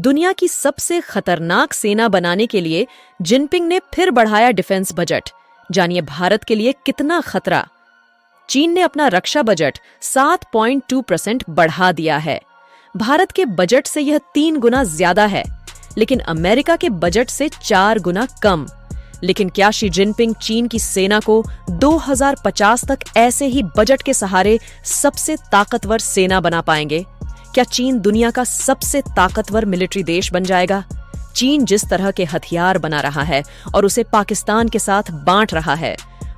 दुनिया की सबसे खतरनाक सेना बनाने के लिए जिनपिंग ने फिर बढ़ाया डिफेंस बजट। जानिए भारत के लिए कितना खतरा। चीन ने अपना रक्षा बजट 7.2% बढ़ा दिया है। भारत के बजट से यह 3 गुना ज्यादा है, लेकिन अमेरिका के बजट से 4 गुना कम। लेकिन क्या शी जिनपिंग चीन की सेना को 2050 तक ऐसे ही बजट के सहारे सबसे ताकतवर सेना बना पाएंगे? क्या चीन दुनिया का सबसे ताकतवर मिलिट्री देश बन जाएगा? चीन जिस तरह के हथियार बना रहा है और उसे पाकिस्तान के साथ बांट रहा है,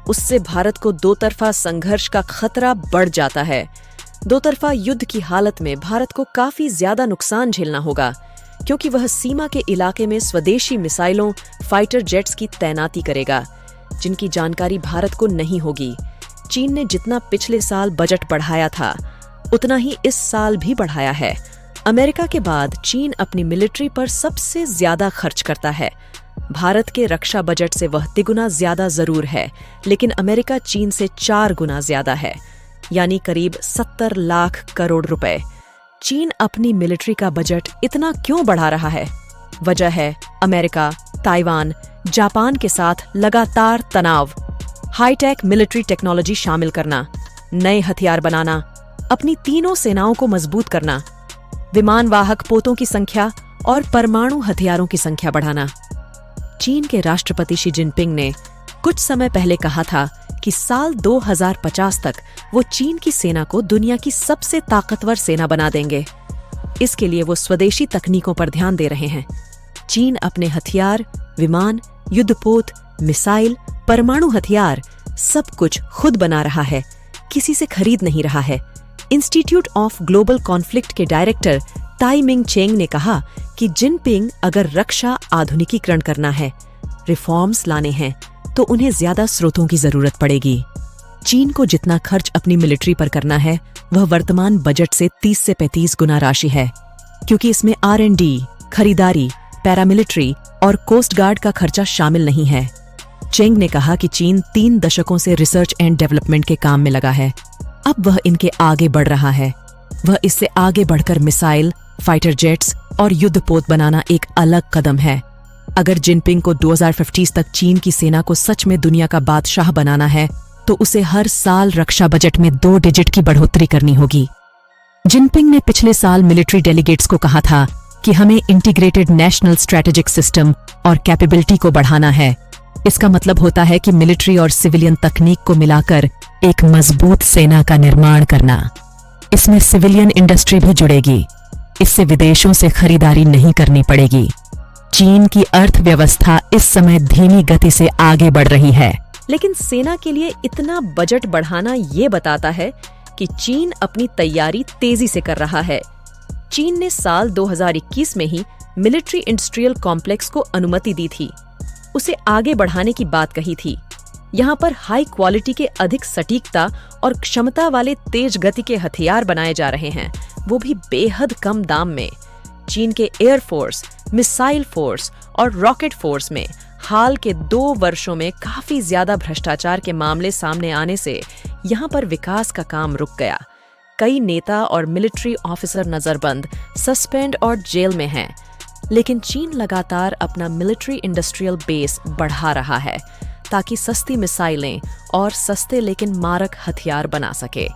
उससे भारत को दो तरफा संघर्ष का खतरा बढ़ जाता है। दो तरफा युद्ध की हालत में भारत को काफी ज्यादा नुकसान झेलना होगा, क्योंकि वह सीमा के इलाके में स्वदेशी मिसाइलों, फाइटर जेट्स की तैनाती करेगा, जिनकी जानकारी भारत को नहीं होगी। चीन ने जितना पिछले साल बजट बढ़ाया था, उतना ही इस साल भी बढ़ाया है। अमेरिका के बाद चीन अपनी मिलिट्री पर सबसे ज्यादा खर्च करता है। भारत के रक्षा बजट से वह तिगुना ज्यादा जरूर है, लेकिन अमेरिका चीन से 4 गुना ज्यादा है, यानी करीब 70 लाख करोड़ रुपए। चीन अपनी मिलिट्री का बजट इतना क्यों बढ़ा रहा है? वजह है अमेरिका, ताइवान, जापान के साथ लगातार तनाव, हाईटेक मिलिट्री टेक्नोलॉजी शामिल करना, नए हथियार बनाना, अपनी तीनों सेनाओं को मजबूत करना, विमान वाहक पोतों की संख्या और परमाणु हथियारों की संख्या बढ़ाना। चीन के राष्ट्रपति शी जिनपिंग ने कुछ समय पहले कहा था कि साल 2050 तक वो चीन की सेना को दुनिया की सबसे ताकतवर सेना बना देंगे। इसके लिए वो स्वदेशी तकनीकों पर ध्यान दे रहे हैं। चीन अपने हथियार, विमान, युद्धपोत, मिसाइल, परमाणु हथियार सब कुछ खुद बना रहा है, किसी से खरीद नहीं रहा है। इंस्टीट्यूट ऑफ ग्लोबल कॉन्फ्लिक्ट के डायरेक्टर ताई मिंग चेंग ने कहा कि जिनपिंग अगर रक्षा आधुनिकीकरण करना है, रिफॉर्म्स लाने हैं, तो उन्हें ज्यादा स्रोतों की जरूरत पड़ेगी। चीन को जितना खर्च अपनी मिलिट्री पर करना है, वह वर्तमान बजट से 30 से 35 गुना राशि है, क्योंकि इसमें R&D, खरीदारी, पैरामिलिट्री और कोस्ट गार्ड का खर्चा शामिल नहीं है। चेंग ने कहा कि चीन 3 दशकों से रिसर्च एंड डेवलपमेंट के काम में लगा है। अब वह इनके आगे बढ़ रहा है। वह इससे आगे बढ़कर मिसाइल, फाइटर जेट्स और युद्धपोत बनाना एक अलग कदम है। अगर जिनपिंग को 2050 तक चीन की सेना को सच में दुनिया का बादशाह बनाना है, तो उसे हर साल रक्षा बजट में 2 डिजिट की बढ़ोतरी करनी होगी। जिनपिंग ने पिछले साल मिलिट्री डेलीगेट्स को कहा था कि हमें इंटीग्रेटेड नेशनल स्ट्रेटेजिक सिस्टम और कैपेबिलिटी को बढ़ाना है। इसका मतलब होता है कि मिलिट्री और सिविलियन तकनीक को मिलाकर एक मजबूत सेना का निर्माण करना। इसमें सिविलियन इंडस्ट्री भी जुड़ेगी। इससे विदेशों से खरीदारी नहीं करनी पड़ेगी। चीन की अर्थव्यवस्था इस समय धीमी गति से आगे बढ़ रही है। लेकिन सेना के लिए इतना बजट बढ़ाना ये बताता है कि चीन अपनी तैयारी तेजी से कर रहा है। चीन ने साल 2021 में ही मिलिट्री इंडस्ट्रियल कॉम्प्लेक्स को अनुमति दी थी, उसे आगे बढ़ाने की बात कही थी। यहाँ पर हाई क्वालिटी के अधिक सटीकता और क्षमता वाले तेज गति के हथियार बनाए जा रहे हैं, वो भी बेहद कम दाम में। चीन के एयरफोर्स, मिसाइल फोर्स और रॉकेट फोर्स में हाल के 2 वर्षों में काफी ज्यादा भ्रष्टाचार के मामले सामने आने से यहाँ पर विकास का काम रुक गया। कई नेता और मिलिट्री ऑफिसर नजरबंद, सस्पेंड और जेल में हैं। लेकिन चीन लगातार अपना मिलिट्री इंडस्ट्रियल बेस बढ़ा रहा है, ताकि सस्ती मिसाइलें और सस्ते लेकिन मारक हथियार बना सके।